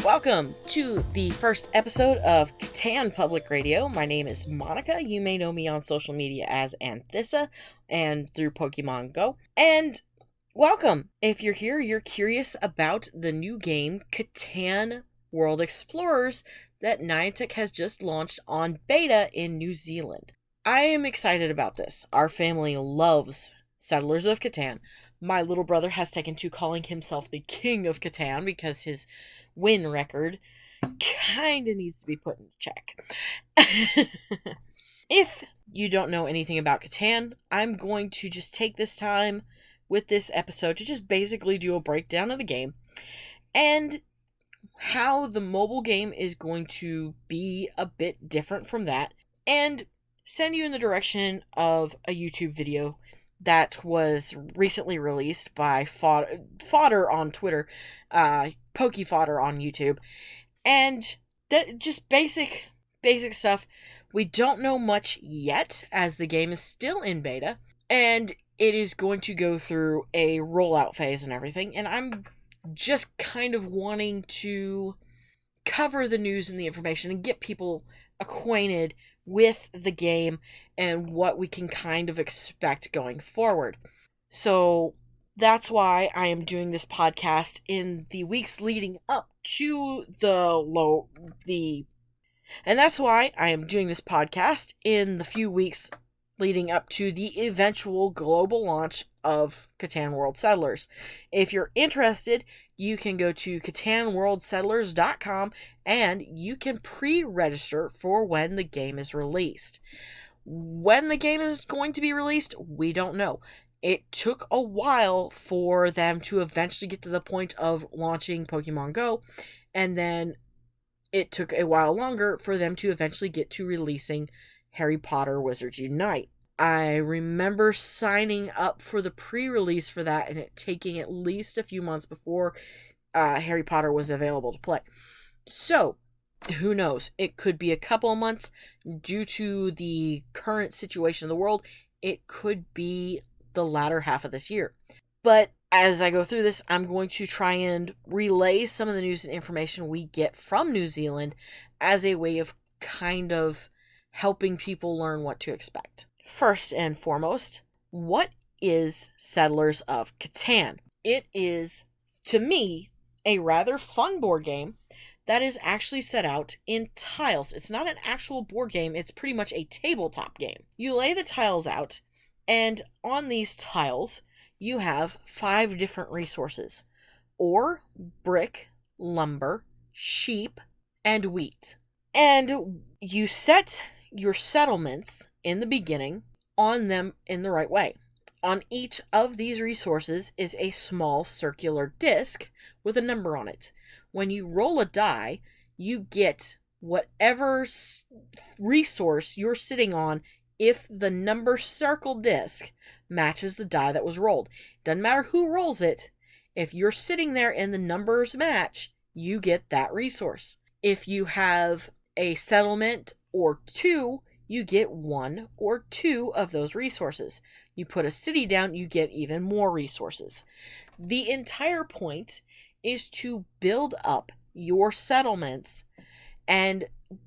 Welcome to the first episode of Catan Public Radio. My name is Monica. You may know me on social media as Anthissa and through Pokemon Go. And welcome! If you're here, you're curious about the new game, Catan World Explorers, that Niantic has just launched on beta in New Zealand. I am excited about this. Our family loves Settlers of Catan. My little brother has taken to calling himself the King of Catan because his win record kinda needs to be put in check. If you don't know anything about Catan, I'm going to just take this time with this episode to just basically do a breakdown of the game and how the mobile game is going to be a bit different from that, and send you in the direction of a YouTube video that was recently released by Fodder on Twitter, PokeFodder on YouTube, and that just basic stuff. We don't know much yet, as the game is still in beta, and it is going to go through a rollout phase and everything, and I'm just kind of wanting to cover the news and the information and get people acquainted with the game and what we can kind of expect going forward. So that's why I am doing this podcast in the weeks leading up to and that's why I am doing this podcast in the few weeks leading up to the eventual global launch of Catan World Settlers. If you're interested, you can go to CatanWorldSettlers.com and you can pre-register for when the game is released. When the game is going to be released, we don't know. It took a while for them to eventually get to the point of launching Pokemon Go, and then it took a while longer for them to eventually get to releasing Harry Potter Wizards Unite. I remember signing up for the pre-release for that and it taking at least a few months before Harry Potter was available to play. So, who knows? It could be a couple of months due to the current situation of the world. It could be the latter half of this year. But as I go through this, I'm going to try and relay some of the news and information we get from New Zealand as a way of kind of helping people learn what to expect. First and foremost, what is Settlers of Catan? It is, to me, a rather fun board game that is actually set out in tiles. It's not an actual board game, it's pretty much a tabletop game. You lay the tiles out, and on these tiles, you have 5 different resources: ore, brick, lumber, sheep, and wheat. And you set your settlements in the beginning on them in the right way. On each of these resources is a small circular disc with a number on it. When you roll a die, you get whatever resource you're sitting on if the number circle disc matches the die that was rolled. Doesn't matter who rolls it. If you're sitting there and the numbers match, you get that resource. If you have a settlement or 2, you get 1 or 2 of those resources. You put a city down, you get even more resources. The entire point is to build up your settlements and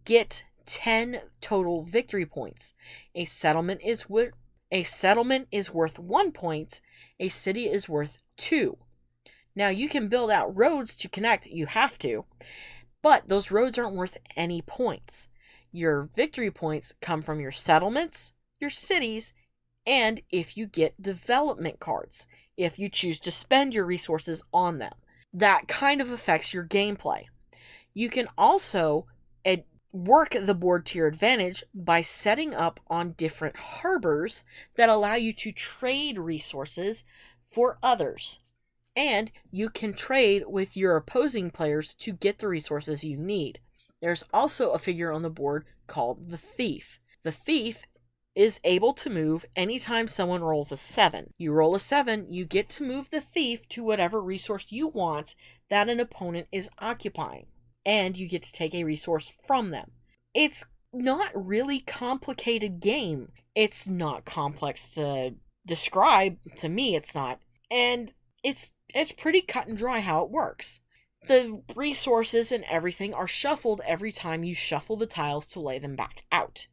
get 10 total victory points. A settlement is worth 1 point, a city is worth 2. Now you can build out roads to connect, you have to, but those roads aren't worth any points. Your victory points come from your settlements, your cities, and if you get development cards, if you choose to spend your resources on them. That kind of affects your gameplay. You can also work the board to your advantage by setting up on different harbors that allow you to trade resources for others. And you can trade with your opposing players to get the resources you need. There's also a figure on the board called the Thief. The Thief is able to move anytime someone rolls a 7. You roll a 7, you get to move the Thief to whatever resource you want that an opponent is occupying, and you get to take a resource from them. It's not really complicated game. It's not complex to describe. To me, it's not. And it's pretty cut and dry how it works. the resources and everything are shuffled every time you shuffle the tiles to lay them back out.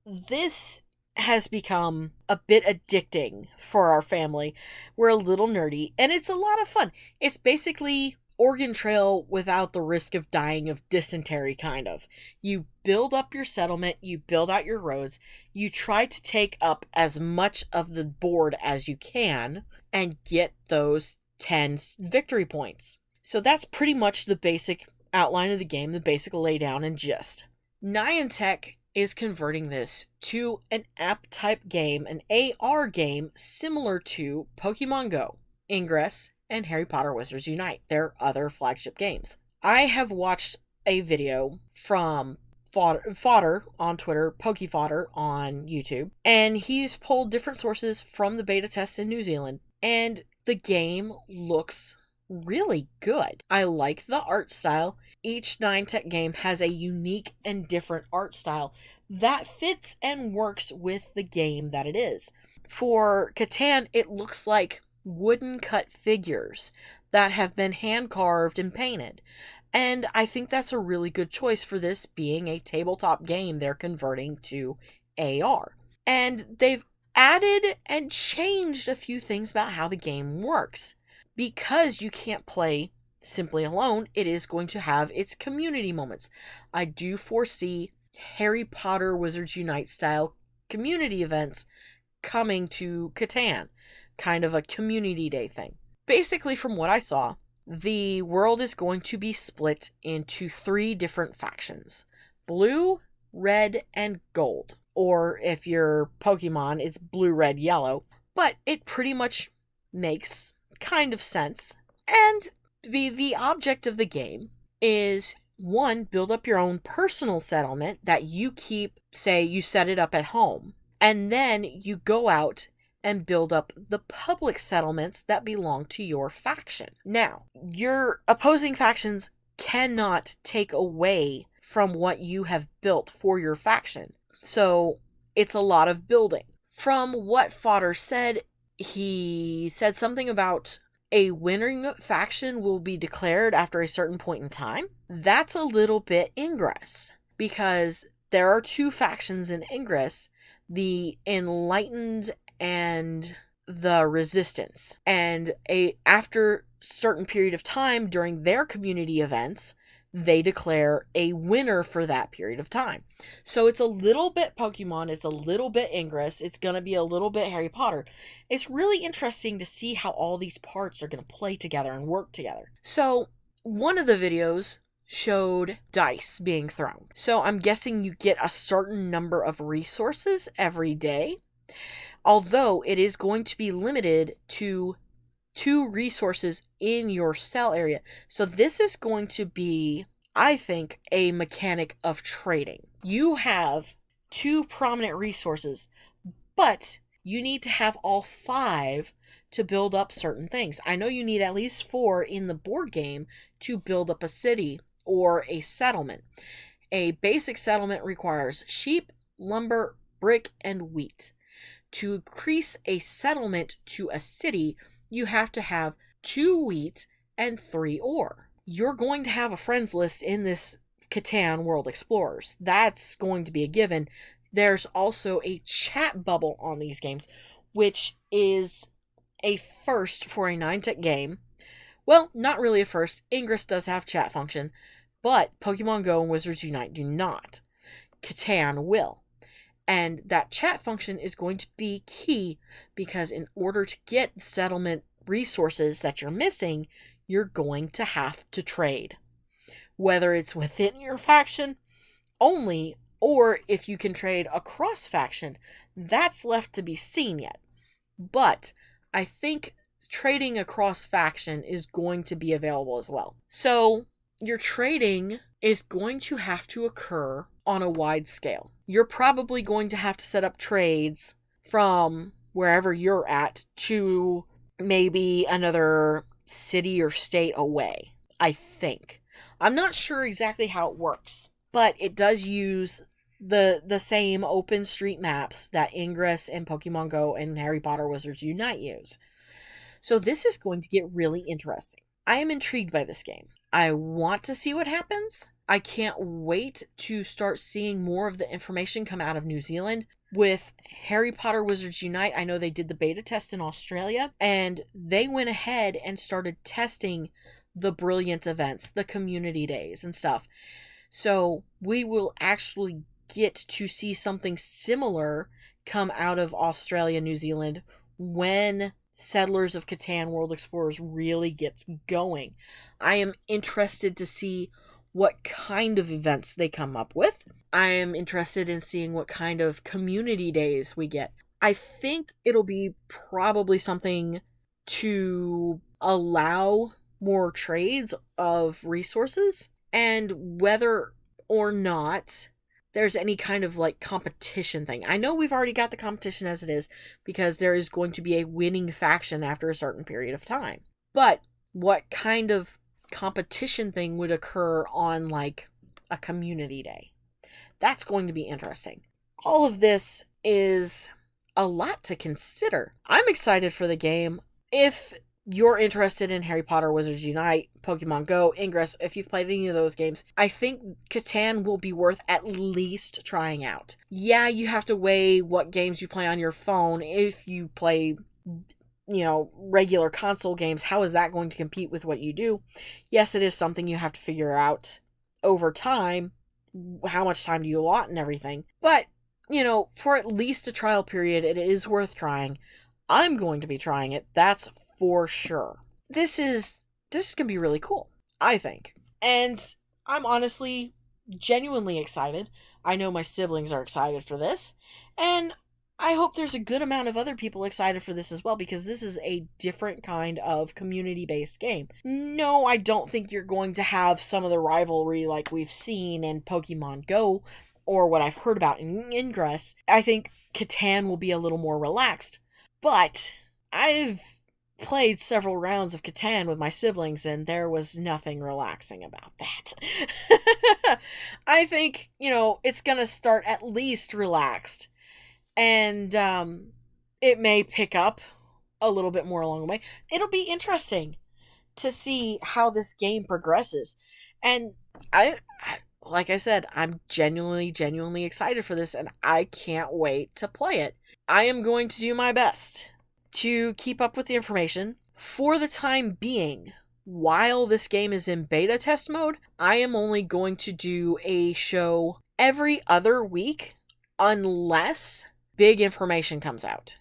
This has become a bit addicting for our family. We're a little nerdy, and it's a lot of fun. It's basically Oregon Trail without the risk of dying of dysentery, kind of. You build up your settlement, you build out your roads, you try to take up as much of the board as you can, and get those 10 victory points. So that's pretty much the basic outline of the game, the basic laydown and gist. Niantic is converting this to an app-type game, an AR game, similar to Pokemon Go, Ingress, and Harry Potter Wizards Unite, their other flagship games. I have watched a video from Fodder on Twitter, PokeFodder on YouTube, and he's pulled different sources from the beta tests in New Zealand, and the game looks really good. I like the art style. Each Niantic game has a unique and different art style that fits and works with the game that it is. For Catan, it looks like wooden cut figures that have been hand carved and painted. And I think that's a really good choice for this being a tabletop game they're converting to AR. And they've added and changed a few things about how the game works. Because you can't play simply alone, it is going to have its community moments. I do foresee Harry Potter Wizards Unite style community events coming to Catan. Kind of a community day thing. Basically, from what I saw, the world is going to be split into 3 different factions. Blue, red, and gold. Or if you're Pokemon, it's blue, red, yellow. But it pretty much makes kind of sense. And the object of the game is, 1, build up your own personal settlement that you keep, say you set it up at home. And then you go out and build up the public settlements that belong to your faction. Now, your opposing factions cannot take away from what you have built for your faction. So it's a lot of building. From what Fodder said, he said something about a winning faction will be declared after a certain point in time. That's a little bit Ingress, because there are 2 factions in Ingress, the Enlightened and the Resistance. And after a certain period of time during their community events, they declare a winner for that period of time. So it's a little bit Pokemon, it's a little bit Ingress, it's going to be a little bit Harry Potter. It's really interesting to see how all these parts are going to play together and work together. So one of the videos showed dice being thrown. So I'm guessing you get a certain number of resources every day, although it is going to be limited to 2 resources in your cell area. So this is going to be, I think, a mechanic of trading. You have 2 prominent resources, but you need to have all 5 to build up certain things. I know you need at least 4 in the board game to build up a city or a settlement. A basic settlement requires sheep, lumber, brick, and wheat. To increase a settlement to a city, you have to have 2 wheat and 3 ore. You're going to have a friends list in this Catan World Explorers. That's going to be a given. There's also a chat bubble on these games, which is a first for a Niantic game. Well, not really a first. Ingress does have chat function, but Pokemon Go and Wizards Unite do not. Catan will. And that chat function is going to be key, because in order to get settlement resources that you're missing, you're going to have to trade. Whether it's within your faction only, or if you can trade across faction, that's left to be seen yet. But I think trading across faction is going to be available as well. So your trading is going to have to occur on a wide scale. You're probably going to have to set up trades from wherever you're at to maybe another city or state away, I think. I'm not sure exactly how it works, but it does use the same open street maps that Ingress and Pokemon Go and Harry Potter Wizards Unite use. So this is going to get really interesting. I am intrigued by this game. I want to see what happens. I can't wait to start seeing more of the information come out of New Zealand. With Harry Potter Wizards Unite, I know they did the beta test in Australia, and they went ahead and started testing the Brilliant events, the community days and stuff. So we will actually get to see something similar come out of Australia, New Zealand, when Settlers of Catan World Explorers really gets going. I am interested to see what kind of events they come up with. I am interested in seeing what kind of community days we get. I think it'll be probably something to allow more trades of resources, and whether or not there's any kind of like competition thing. I know we've already got the competition as it is because there is going to be a winning faction after a certain period of time. But what kind of competition thing would occur on like a community day? That's going to be interesting. All of this is a lot to consider. I'm excited for the game. If you're interested in Harry Potter Wizards Unite, Pokemon Go, Ingress, if you've played any of those games, I think Catan will be worth at least trying out. Yeah, you have to weigh what games you play on your phone. If you play, regular console games, how is that going to compete with what you do? Yes, it is something you have to figure out over time. How much time do you allot and everything? But, for at least a trial period, it is worth trying. I'm going to be trying it. That's for sure. This is going to be really cool, I think. And I'm honestly genuinely excited. I know my siblings are excited for this. And I hope there's a good amount of other people excited for this as well, because this is a different kind of community-based game. No, I don't think you're going to have some of the rivalry like we've seen in Pokemon Go or what I've heard about in Ingress. I think Catan will be a little more relaxed. But I've played several rounds of Catan with my siblings, and there was nothing relaxing about that. I think, it's going to start at least relaxed. And it may pick up a little bit more along the way. It'll be interesting to see how this game progresses. And I like I said, I'm genuinely excited for this, and I can't wait to play it. I am going to do my best to keep up with the information. For the time being, while this game is in beta test mode, I am only going to do a show every other week unless big information comes out.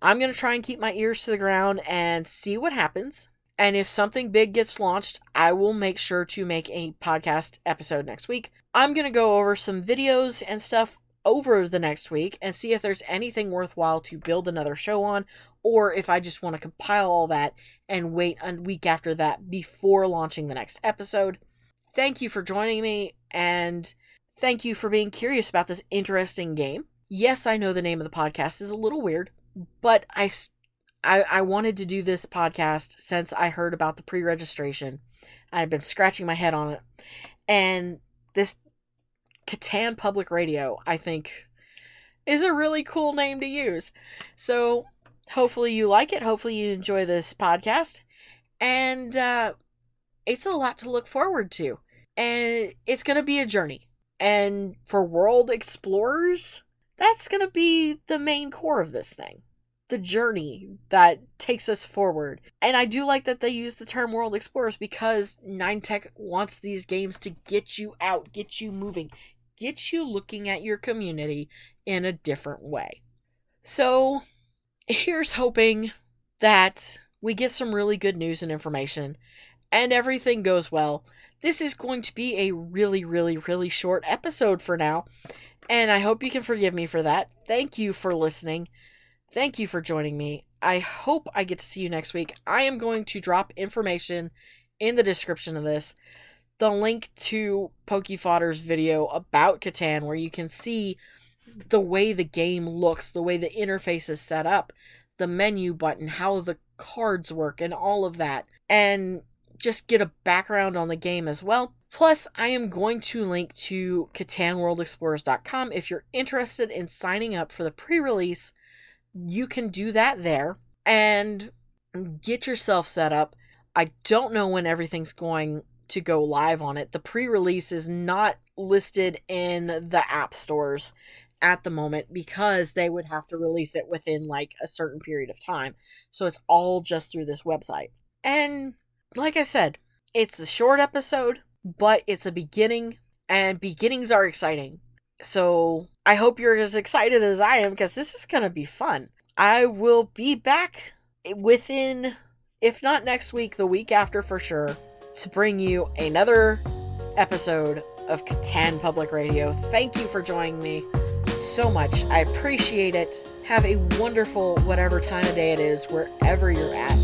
I'm going to try and keep my ears to the ground and see what happens. And if something big gets launched, I will make sure to make a podcast episode next week. I'm going to go over some videos and stuff over the next week and see if there's anything worthwhile to build another show on, or if I just want to compile all that and wait a week after that before launching the next episode. Thank you for joining me, and thank you for being curious about this interesting game. Yes, I know the name of the podcast is a little weird, but I wanted to do this podcast since I heard about the pre-registration. I've been scratching my head on it. And this Catan Public Radio, I think, is a really cool name to use. So hopefully you like it. Hopefully you enjoy this podcast. And it's a lot to look forward to. And it's going to be a journey. And for world explorers, that's going to be the main core of this thing. The journey that takes us forward. And I do like that they use the term world explorers, because Niantic wants these games to get you out, get you moving, get you looking at your community in a different way. So here's hoping that we get some really good news and information and everything goes well. This is going to be a really short episode for now, and I hope you can forgive me for that. Thank you for listening. Thank you for joining me. I hope I get to see you next week. I am going to drop information in the description of this. The link to PokeFodder's video about Catan, where you can see the way the game looks, the way the interface is set up, the menu button, how the cards work, and all of that. And just get a background on the game as well. Plus, I am going to link to CatanWorldExplorers.com. If you're interested in signing up for the pre-release, you can do that there and get yourself set up. I don't know when everything's going to go live on it. The pre-release is not listed in the app stores at the moment because they would have to release it within like a certain period of time. So it's all just through this website. And like I said, it's a short episode, but it's a beginning, and beginnings are exciting. So I hope you're as excited as I am, because this is going to be fun. I will be back within, if not next week, the week after for sure, to bring you another episode of Catan Public Radio. Thank you for joining me so much. I appreciate it. Have a wonderful whatever time of day it is, wherever you're at.